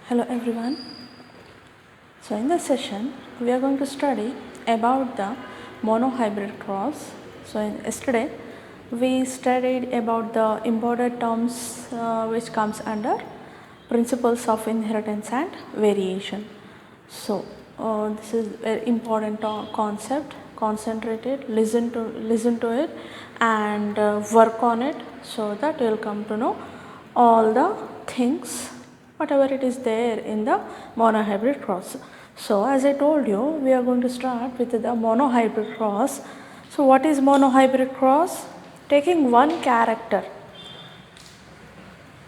Hello everyone. So in this session we are going to study about the monohybrid cross. So yesterday we studied about the important terms which comes under principles of inheritance and variation. So this is very important concept. Concentrate it, listen to it and work on it so that you will come to know all the things whatever it is there in the monohybrid cross. So as I told you, we are going to start with the monohybrid cross. So what is monohybrid cross? Taking one character,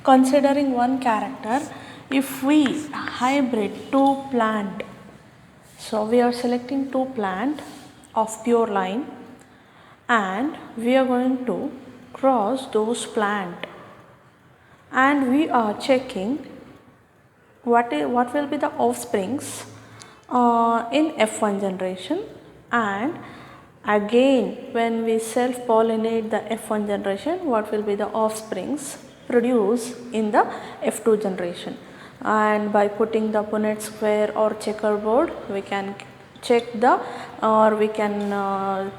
considering one character, if we hybrid two plant, so we are selecting two plant of pure line and we are going to cross those plant and we are checking what will be the offsprings in F1 generation, and again when we self pollinate the F1 generation, what will be the offsprings produced in the F2 generation. And by putting the Punnett square or checkerboard, we can check the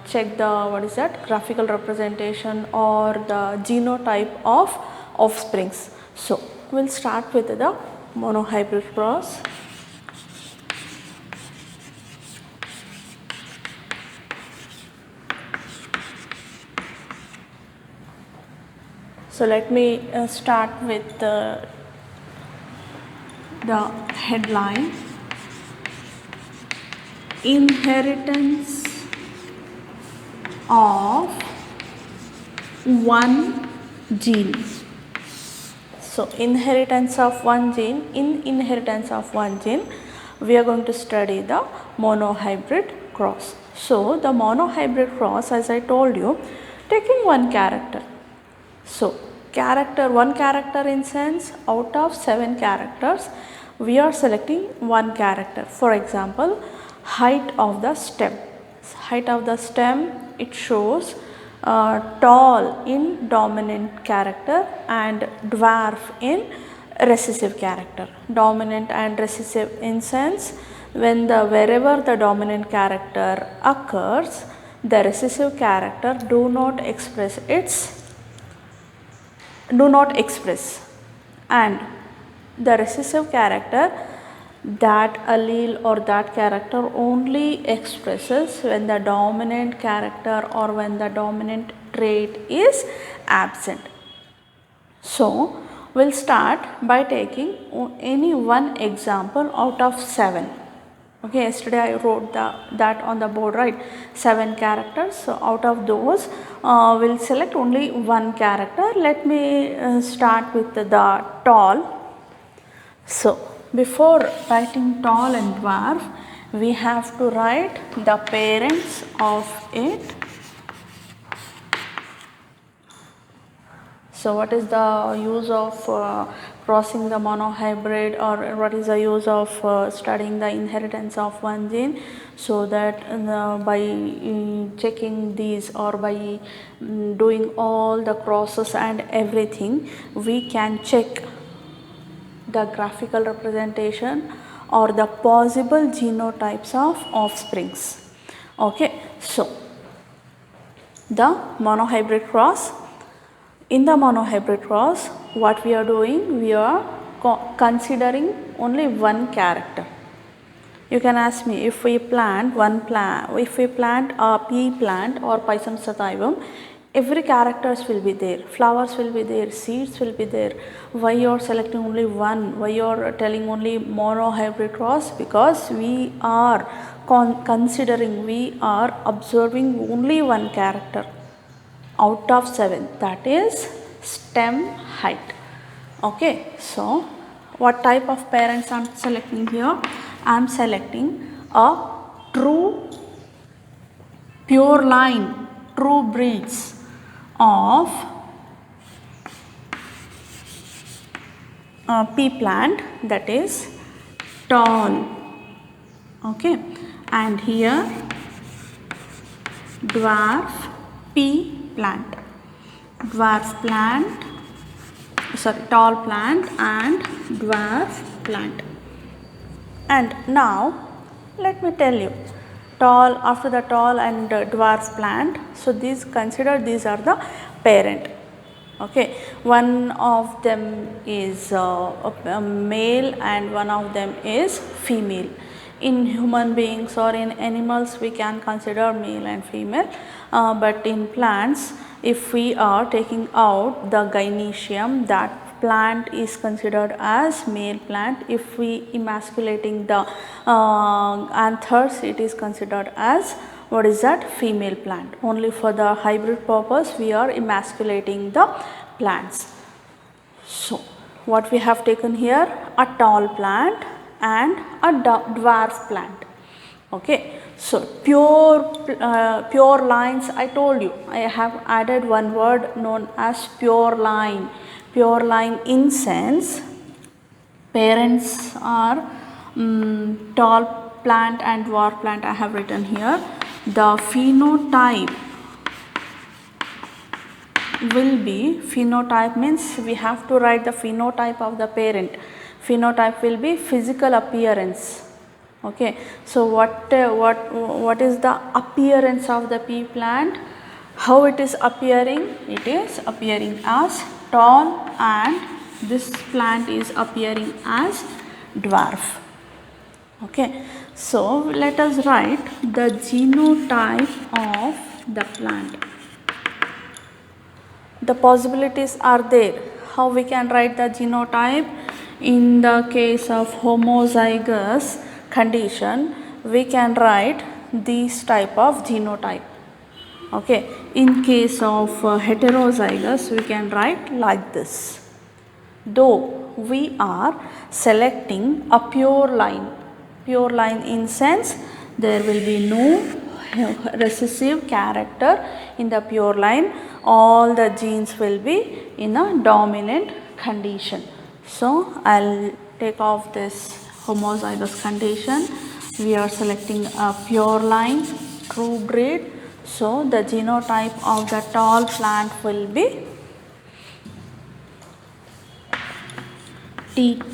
check the graphical representation or the genotype of offsprings. So we'll start with the monohybrid cross. So let me start with the headline: inheritance of one gene. So inheritance of one gene, in inheritance of one gene, we are going to study the monohybrid cross. So the monohybrid cross, as I told you, taking one character. So one character in sense, out of 7 characters, we are selecting one character. For example, height of the stem. Height of the stem, it shows tall in dominant character and dwarf in recessive character. Dominant and recessive in sense, wherever the dominant character occurs, the recessive character do not express and the recessive character, that allele or that character only expresses when the dominant character or when the dominant trait is absent. So we'll start by taking any one example out of 7. Okay, yesterday I wrote that on the board, right? 7 characters. So out of those, we'll select only one character. Let me start with the tall. So before writing tall and dwarf, we have to write the parents of it. So what is the use of crossing the monohybrid, or what is the use of studying the inheritance of one gene? So that by checking these or by doing all the crosses and everything, we can check the graphical representation or the possible genotypes of offsprings. Okay, so the monohybrid cross. In the monohybrid cross, what we are doing, we are considering only one character. You can ask me, if we plant a pea plant or Pisum sativum, every characters will be there, flowers will be there, seeds will be there. Why you are selecting only one? Why you are telling only monohybrid cross? Because we are we are observing only one character out of 7, that is stem height. Okay, so what type of parents I am selecting here? I am selecting a true pure line, true breeds of pea plant, that is tall. Okay, and here dwarf pea plant, tall plant and dwarf plant. And now let me tell you, tall, after the tall and dwarf plant, so these are the parent. Okay, one of them is a male and one of them is female. In human beings or in animals we can consider male and female, but in plants, if we are taking out the gynoecium, that plant is considered as male plant. If we emasculating the anthers, it is considered as, what is that, female plant. Only for the hybrid purpose we are emasculating the plants. So what we have taken here, a tall plant and a dwarf plant. Okay, so pure lines, I told you, I have added one word known as pure line. Pure line in sense, parents are tall plant and dwarf plant. I have written here, the phenotype will be, phenotype means we have to write the phenotype of the parent. Phenotype will be physical appearance. Okay, so what is the appearance of the pea plant? How it is appearing? It is appearing as tall, and this plant is appearing as dwarf. Okay, so let us write the genotype of the plant. The possibilities are there. How we can write the genotype? In the case of homozygous condition, we can write this type of genotype. Okay, in case of heterozygous, we can write like this. Though we are selecting a pure line in sense, there will be no recessive character in the pure line. All the genes will be in a dominant condition. So I'll take off this homozygous condition. We are selecting a pure line, true breed. So the genotype of the tall plant will be TT,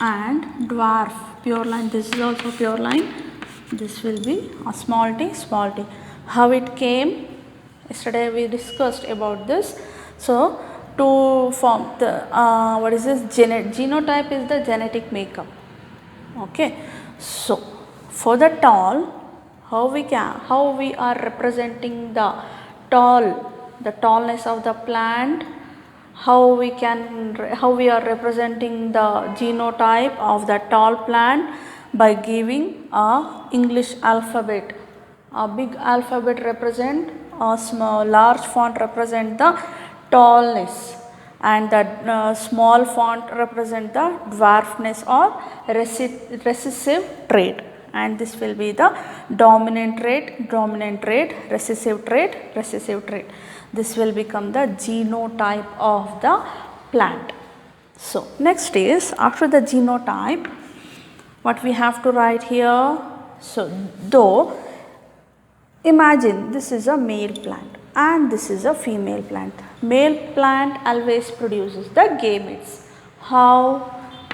and dwarf pure line, this is also pure line, this will be a small t, small t. How it came? Yesterday we discussed about this. So to form the what is this, genotype is the genetic makeup. Okay, so for the tall, how we are representing the tallness of the plant, how we are representing the genotype of the tall plant? By giving a English alphabet. A big alphabet represent, a large font represent the tallness, and the small font represent the dwarfness or recessive trait, and this will be the dominant trait, recessive trait. This will become the genotype of the plant. So next is, after the genotype, what we have to write here? So though, imagine this is a male plant and this is a female plant. Male plant always produces the gametes. How?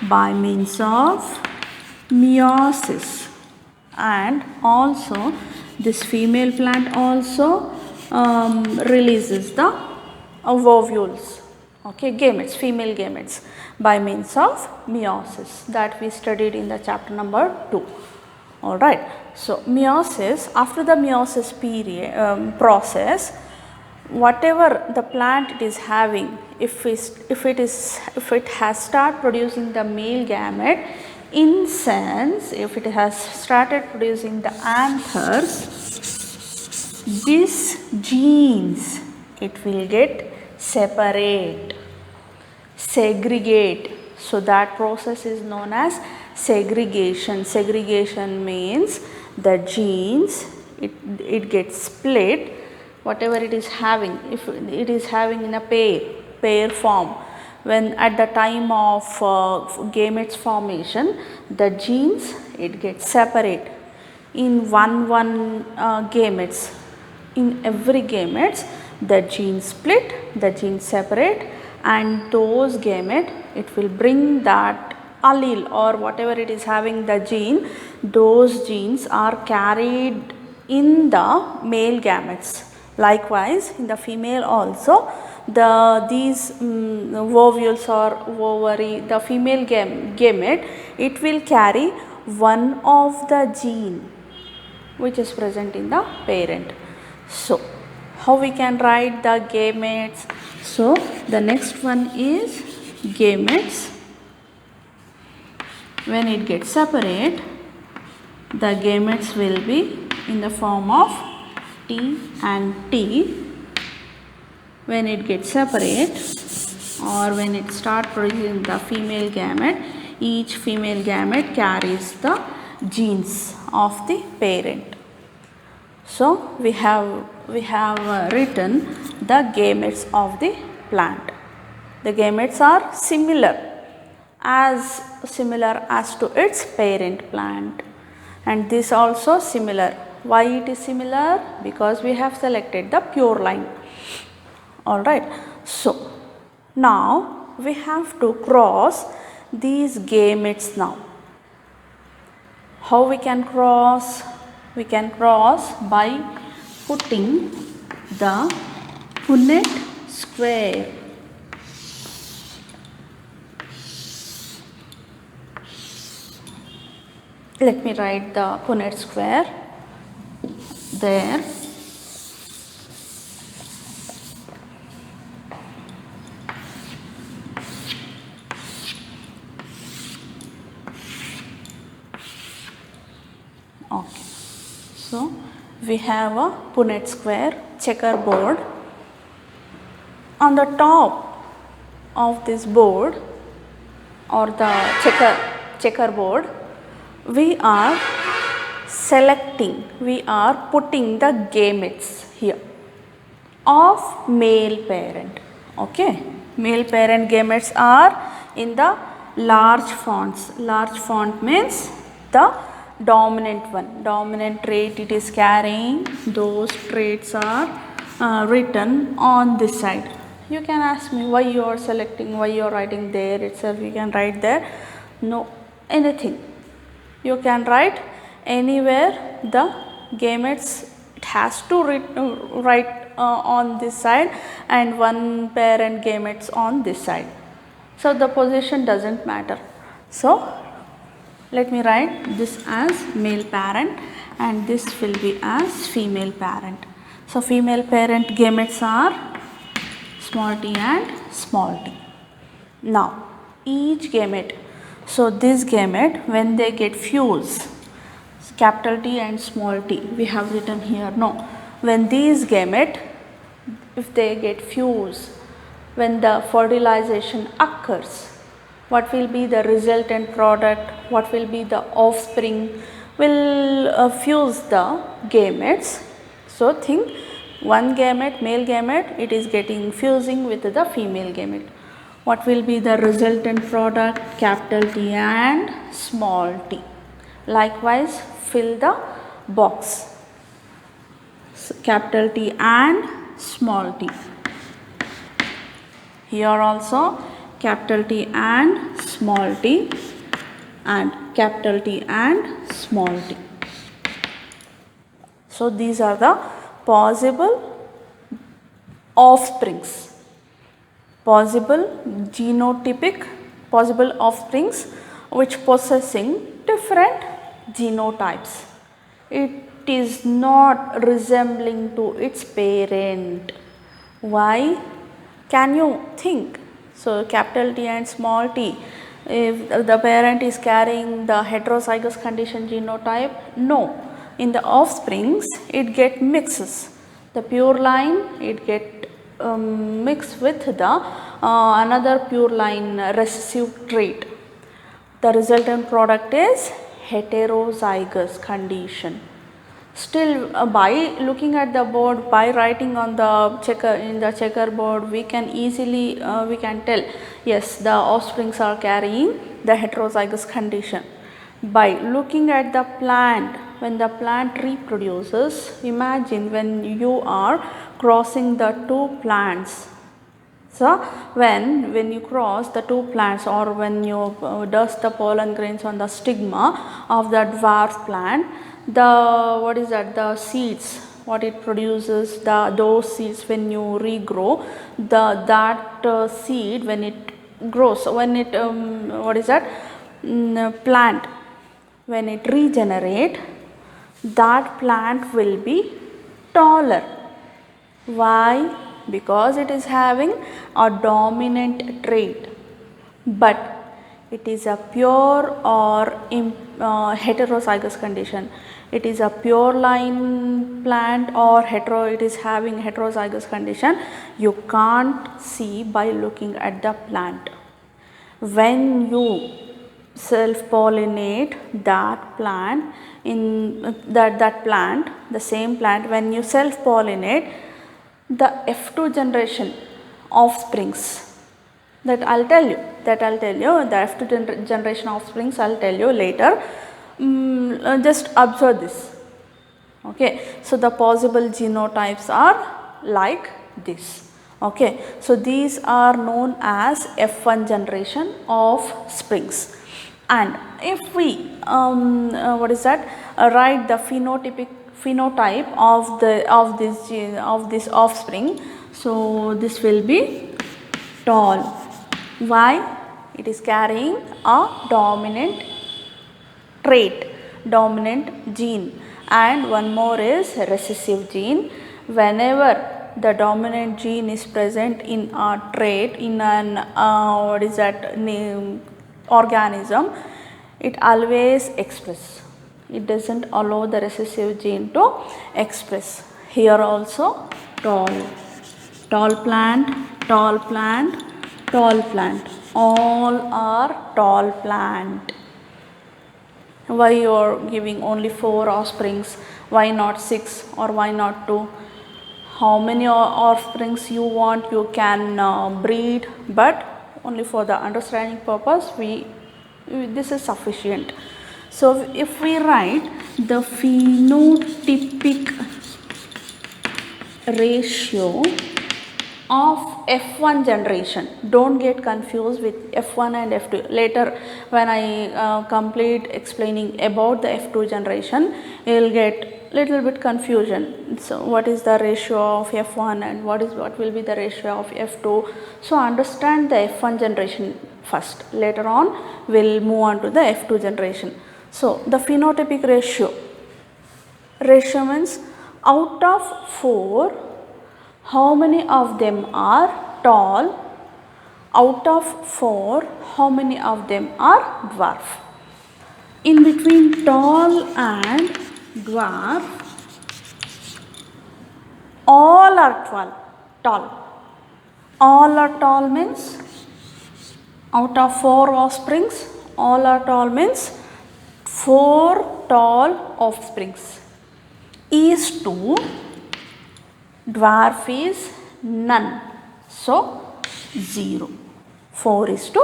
By means of meiosis. And also this female plant also releases the ovules, okay, gametes, female gametes, by means of meiosis, that we studied in the chapter number 2. Alright, so meiosis, after the meiosis period process, whatever the plant it is having, if it has started producing the male gamete, in sense, if it has started producing the anthers, these genes, it will get segregate. So that process is known as segregation. Segregation means the genes, it gets split, whatever it is having. If it is having in a pair form, when at the time of gametes formation, the genes, it gets separate in one gametes. In every gametes, the gene split, the gene separate, and those gamete, it will bring that allele or whatever it is having the gene, those genes are carried in the male gametes. Likewise, in the female also, these ovules or ovary, the female gamete, it will carry one of the gene which is present in the parent. So, how we can write the gametes? So, the next one is gametes. When it gets separate, the gametes will be in the form of T and T. When it gets separate or when it start producing the female gamete, each female gamete carries the genes of the parent. So, we have written the gametes of the plant. The gametes are similar as to its parent plant, and this also similar. Why it is similar? Because we have selected the pure line. Alright. So, now we have to cross these gametes now. How we can cross? We can cross by putting the Punnett square. Let me write the Punnett square there. Okay. So, we have a Punnett square checkerboard. On the top of this board or the checkerboard, we are putting the gametes here of male parent. Okay. Male parent gametes are in the large fonts. Large font means the dominant one, dominant trait it is carrying, those traits are written on this side. You can ask me why you are selecting, why you are writing there itself, you can write there. No, anything. You can write anywhere the gametes, it has to write on this side and one parent gametes on this side. So, the position does not matter. So, let me write this as male parent and this will be as female parent. So, female parent gametes are small t and small t. Now, each gamete, so this gamete when they get fused, capital T and small t, we have written here, no. When these gamete, if they get fused, when the fertilization occurs, what will be the resultant product, what will be the offspring, will fuse the gametes. So, think one gamete, male gamete, it is getting fusing with the female gamete. What will be the resultant product? Capital T and small t. Likewise, fill the box. So, capital T and small t. Here also capital T and small t and capital T and small t. So, these are the possible offsprings, possible genotypic, possible offsprings which possessing different genotypes. It is not resembling to its parent. Why? Can you think? So, capital T and small t, if the parent is carrying the heterozygous condition genotype, no. In the offsprings, it get mixes. The pure line, it get mixed with the another pure line recessive trait. The resultant product is heterozygous condition. Still by looking at the board, by writing on the checkerboard, we can easily we can tell, yes, the offsprings are carrying the heterozygous condition. By looking at the plant, when the plant reproduces, imagine when you are crossing the two plants, So when you cross the two plants, or when you dust the pollen grains on the stigma of the dwarf plant, the what is that, the seeds, what it produces, those seeds, when you regrow that seed, when it grows, when it what is that, plant, when it regenerate, that plant will be taller. Why? Because it is having a dominant trait, but it is a pure or heterozygous condition. It is a pure line plant or it is having heterozygous condition. You can't see by looking at the plant. When you self pollinate that plant, in that plant, the same plant, when you self pollinate, the F2 generation offsprings, that I'll tell you, the F2 generation offsprings I'll tell you later. Just observe this. Okay, so the possible genotypes are like this. Okay, so these are known as F1 generation offsprings. And if we what is that, write the phenotype of this offspring, so this will be tall. Why? It is carrying a dominant trait, dominant gene, and one more is recessive gene. Whenever the dominant gene is present in a trait, in an what is that, organism, it always express. It doesn't allow the recessive gene to express. Here also tall plant, tall plant, tall plant, all are tall plant. Why you are giving only 4 offsprings? Why not 6 or why not 2? How many offsprings you want, you can breed, but only for the understanding purpose this is sufficient. So if we write the phenotypic ratio of F1 generation, don't get confused with F1 and F2. Later when I complete explaining about the F2 generation, you will get little bit confusion. So what is the ratio of F1 and what will be the ratio of F2? So understand the F1 generation first. Later on we'll move on to the F2 generation. So the phenotypic ratio means out of 4, how many of them are tall? Out of 4, how many of them are dwarf? In between tall and dwarf, all are tall. All are tall means out of 4 offsprings, all are tall means 4 tall offsprings is to dwarf is none. So 0. 4 is to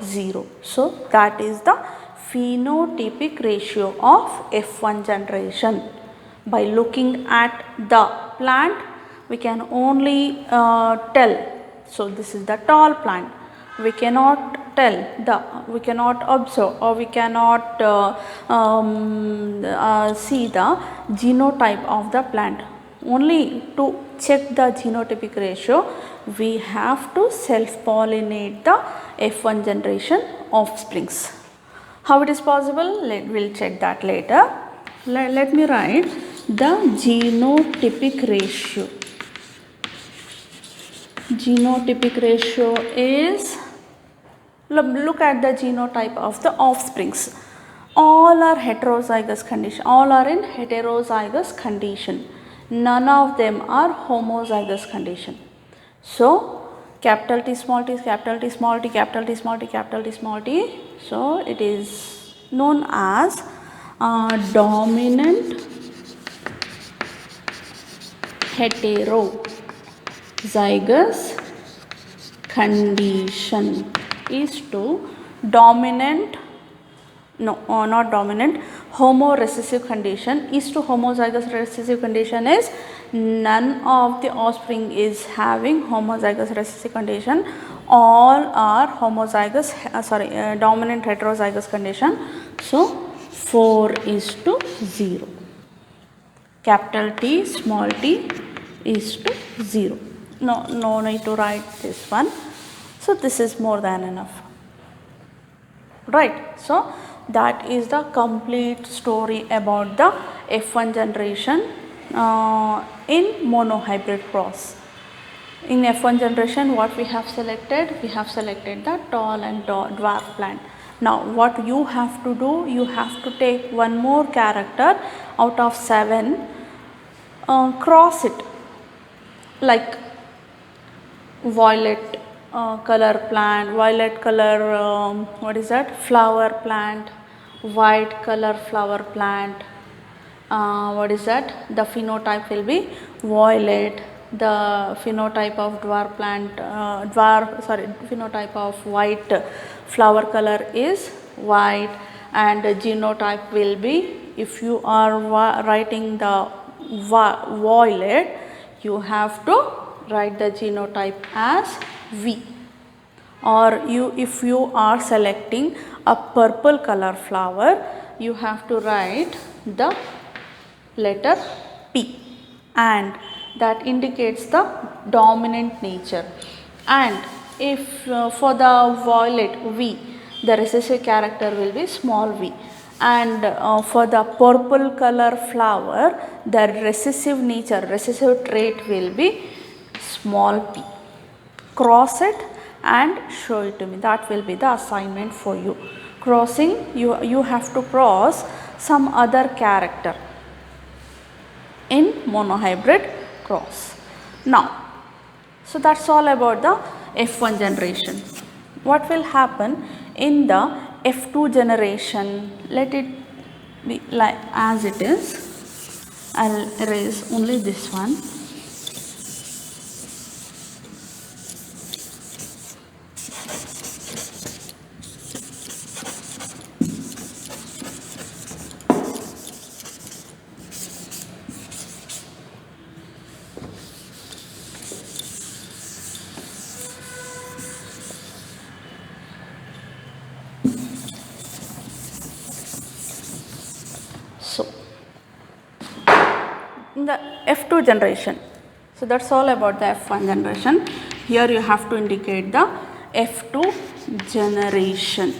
0. So that is the phenotypic ratio of F1 generation. By looking at the plant, we can only tell. So this is the tall plant. We cannot tell, we cannot observe, or we cannot see the genotype of the plant. Only to check the genotypic ratio, we have to self-pollinate the F1 generation offsprings. How it is possible? We'll check that later. Let me write the genotypic ratio. Genotypic ratio is, look at the genotype of the offsprings. All are heterozygous condition. All are in heterozygous condition. None of them are homozygous condition. So capital T small t, capital T small t, capital T small t, capital T small t. So it is known as dominant heterozygous condition is to dominant no, not dominant, homo-recessive condition. Is to homozygous recessive condition is none of the offspring is having homozygous recessive condition, all are homozygous, dominant heterozygous condition. So 4:0, capital T small t is to 0. No need to write this one. So this is more than enough, right? So that is the complete story about the F1 generation in monohybrid cross. In F1 generation, what we have selected? We have selected the tall and dwarf plant. Now what you have to do, you have to take one more character out of 7, cross it, like violet color plant, violet color what is that, flower plant, white color flower plant, what is that, the phenotype will be violet, the phenotype of dwarf plant, phenotype of white flower color is white, and the genotype will be, if you are writing the violet, you have to write the genotype as V, or if you are selecting a purple color flower, you have to write the letter P, and that indicates the dominant nature. And if for the violet V, the recessive character will be small v, and for the purple color flower, the recessive trait will be small p. Cross it and show it to me. That will be the assignment for you. Crossing, you have to cross some other character in monohybrid cross. Now, so that's all about the F1 generation. What will happen in the F2 generation? Let it be like as it is. I'll erase only this one. So, in the F2 generation, so that's all about the F1 generation. Here you have to indicate the F2 generation.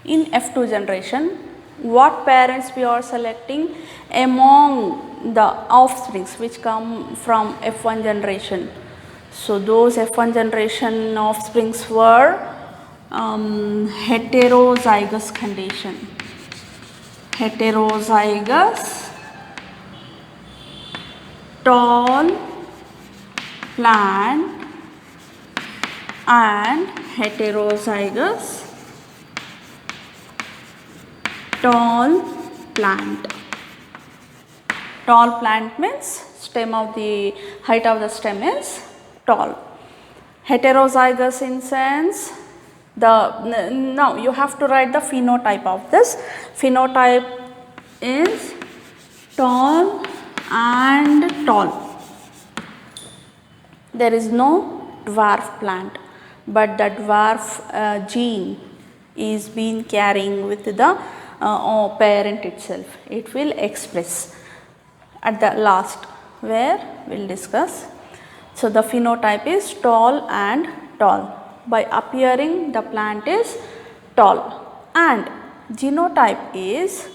In F2 generation, what parents we are selecting among the offsprings which come from F1 generation? So those F1 generation offsprings were heterozygous condition. Heterozygous, tall plant, and heterozygous tall plant. Tall plant means stem of the height of the stem is tall. Heterozygous in sense, now you have to write the phenotype of this. Phenotype is tall and tall. There is no dwarf plant, but the dwarf gene is being carrying with the parent itself. It will express at the last where we will discuss. So the phenotype is tall and tall. By appearing, the plant is tall, and genotype is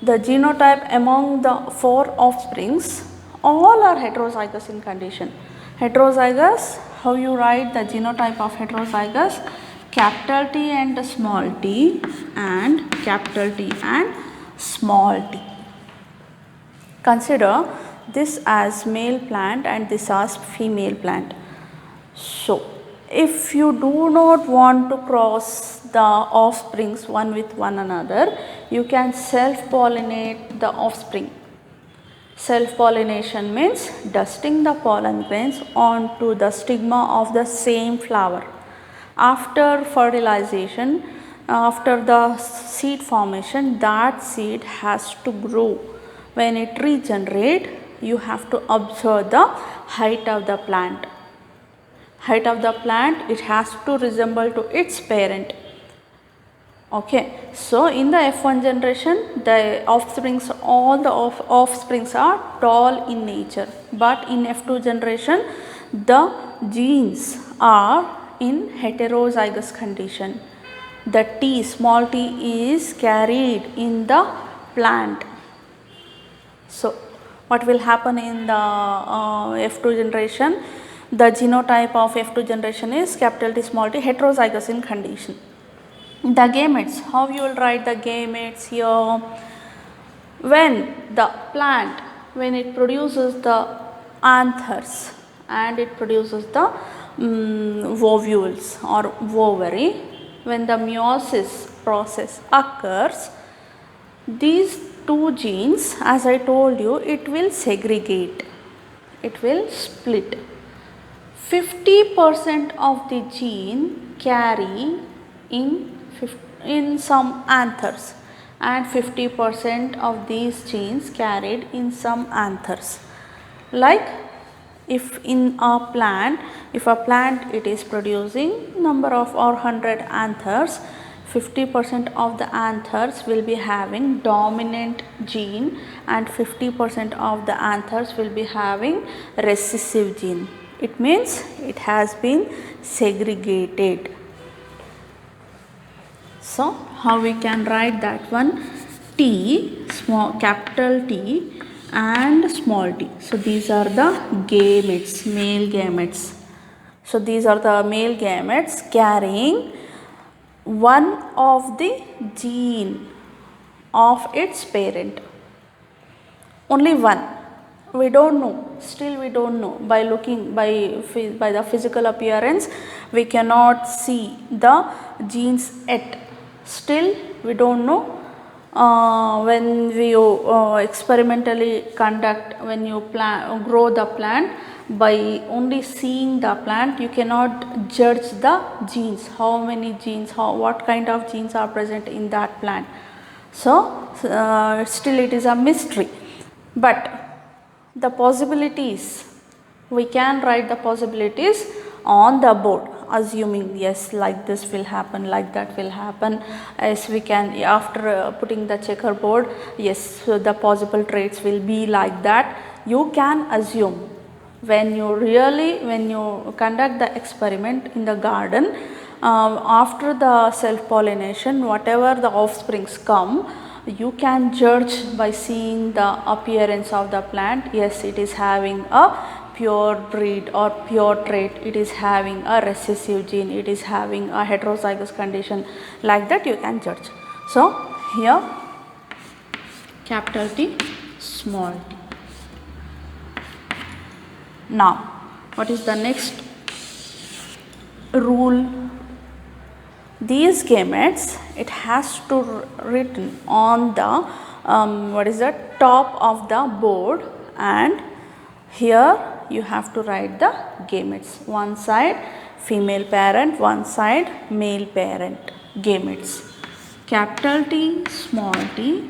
the genotype among the 4 offsprings, all are heterozygous in condition. Heterozygous, how you write the genotype of heterozygous? Capital T and small t, and capital T and small t. Consider this as male plant and this as female plant. So, if you do not want to cross the offsprings one with one another, you can self-pollinate the offspring. Self-pollination means dusting the pollen grains onto the stigma of the same flower. After fertilization, after the seed formation, that seed has to grow. When it regenerates, you have to observe the height of the plant. Height of the plant, it has to resemble to its parent. Okay, so in the F1 generation, the offsprings, all the offsprings are tall in nature, but in F2 generation, the genes are in heterozygous condition. The T, small t, is carried in the plant. So what will happen in the F2 generation? The genotype of F2 generation is capital T, small t, heterozygous in condition. The gametes, how you will write the gametes here? When the plant, when it produces the anthers and it produces the ovules or ovary, when the meiosis process occurs, these two genes, as I told you, it will segregate, it will split. 50% of the gene carry in some anthers and 50% of these genes carried in some anthers. Like if in a plant, if a plant it is producing number of or 100 anthers, 50% of the anthers will be having dominant gene and 50% of the anthers will be having recessive gene. It means it has been segregated. So how we can write that one? T, small capital T and small t. So these are the gametes, male gametes. So these are the male gametes carrying one of the gene of its parent. Only one. We don't know, still we don't know. By looking by the physical appearance, we cannot see the genes yet. Still we don't know. When we experimentally conduct, when you grow the plant, by only seeing the plant you cannot judge the genes, how many genes, what kind of genes are present in that plant. So still it is a mystery, but the possibilities, we can write the possibilities on the board, assuming yes, like this will happen, like that will happen. As we can, after putting the checkerboard, yes, so the possible traits will be like that. You can assume when you conduct the experiment in the garden, after the self pollination, whatever the offsprings come, you can judge by seeing the appearance of the plant. Yes, it is having a pure breed or pure trait, it is having a recessive gene, it is having a heterozygous condition, like that you can judge. So here capital T, small t. Now what is the next rule? These gametes, it has to written on the top of the board, and here you have to write the gametes. One side female parent, one side male parent gametes. Capital T, small t.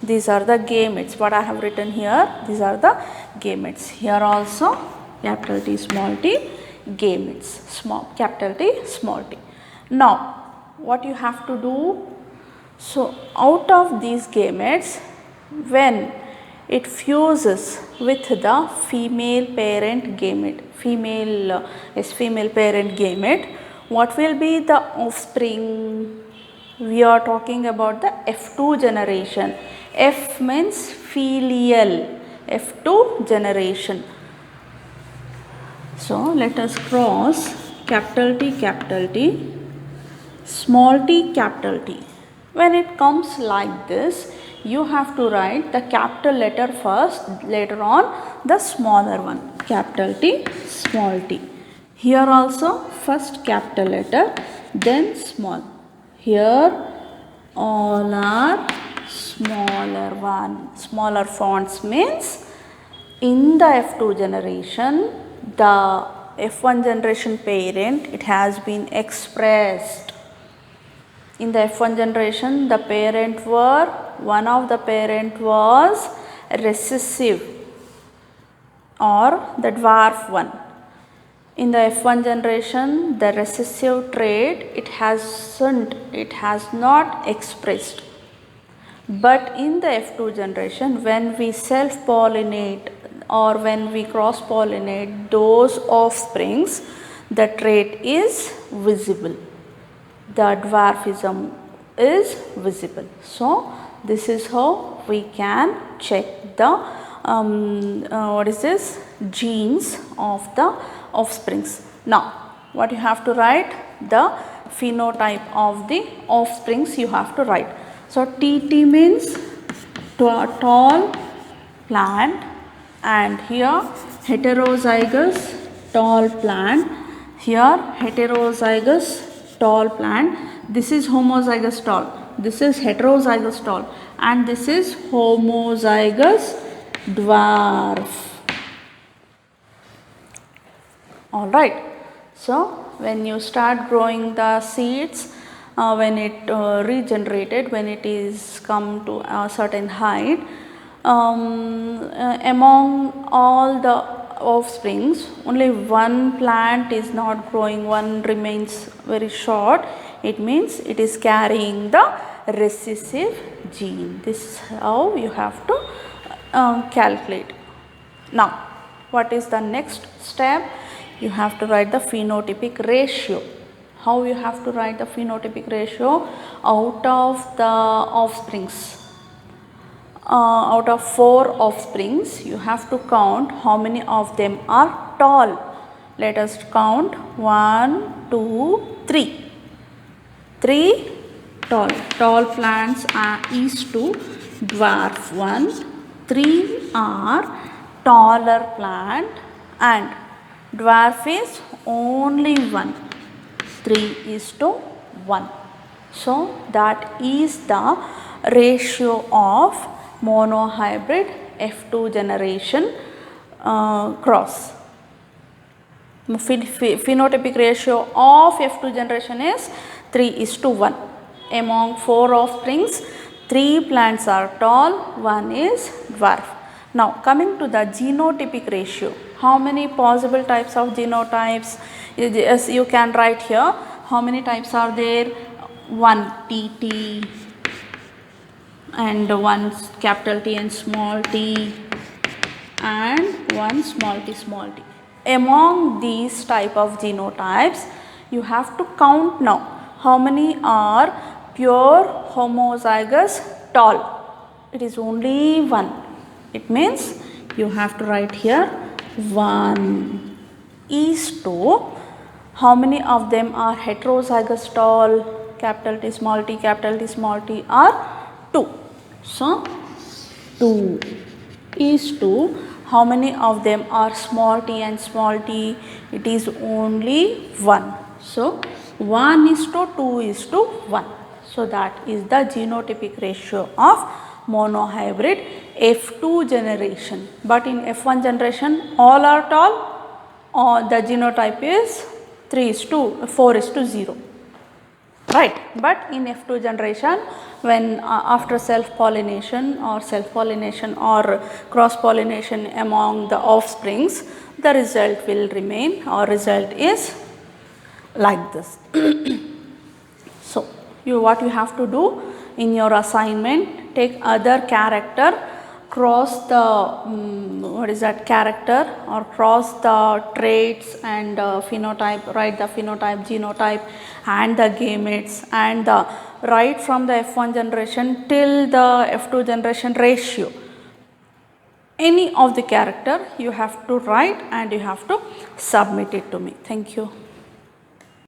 These are the gametes. What I have written here, these are the gametes. Here also capital T, small t, gametes, capital T, small t. Now what you have to do? So out of these gametes, when it fuses with the female parent gamete, female parent gamete, what will be the offspring? We are talking about the F2 generation. F means filial, F2 generation. So let us cross capital T, small t, capital T. When it comes like this, you have to write the capital letter first, later on the smaller one, capital T, small t. Here also first capital letter, then small. Here all are smaller one. Smaller fonts means in the F2 generation, the F1 generation parent, it has been expressed In the F1 generation, the parent were, one of the parent was recessive or the dwarf one. In the F1 generation, the recessive trait it has not expressed. But in the F2 generation, when we self-pollinate or when we cross-pollinate those offsprings, the trait is visible. The dwarfism is visible. So, this is how we can check the genes of the offsprings. Now, what you have to write? The phenotype of the offsprings you have to write. So, TT means tall plant, and here heterozygous tall plant, here heterozygous tall plant, this is homozygous tall, this is heterozygous tall, and this is homozygous dwarf. Alright, so when you start growing the seeds, when it regenerated, when it is come to a certain height, among all the offsprings, only one plant is not growing, one remains very short. It means it is carrying the recessive gene. This is how you have to calculate. Now, what is the next step? You have to write the phenotypic ratio. How you have to write the phenotypic ratio? Out of the offsprings, out of 4 offsprings, you have to count how many of them are tall. Let us count 1, 2, 3. 3 tall plants is to dwarf one. 3 are taller plant and dwarf is only 1. 3:1. So, that is the ratio of monohybrid F2 generation cross. Phenotypic ratio of F2 generation is 3:1. Among 4 offsprings, 3 plants are tall, 1 is dwarf. Now, coming to the genotypic ratio, how many possible types of genotypes? Yes, you can write here. How many types are there? 1 TT and 1 capital T and small t and 1 small t. Among these type of genotypes, you have to count now. How many are pure homozygous tall? It is only 1. It means you have to write here 1 is to how many of them are heterozygous tall? Capital T small t are 2. So, 2 is to how many of them are small t and small t? It is only 1. So, 1 is to 2 is to 1. So, that is the genotypic ratio of monohybrid F2 generation. But in F1 generation, all are tall, or the genotype is 4:0. Right, but in F2 generation, when after self-pollination or cross-pollination among the offsprings, the result will remain, or result is like this. So, what you have to do in your assignment, take other character, cross the character or cross the traits and phenotype, write the phenotype, genotype and the gametes, and the write from the F1 generation till the F2 generation ratio. Any of the character you have to write and you have to submit it to me. Thank you.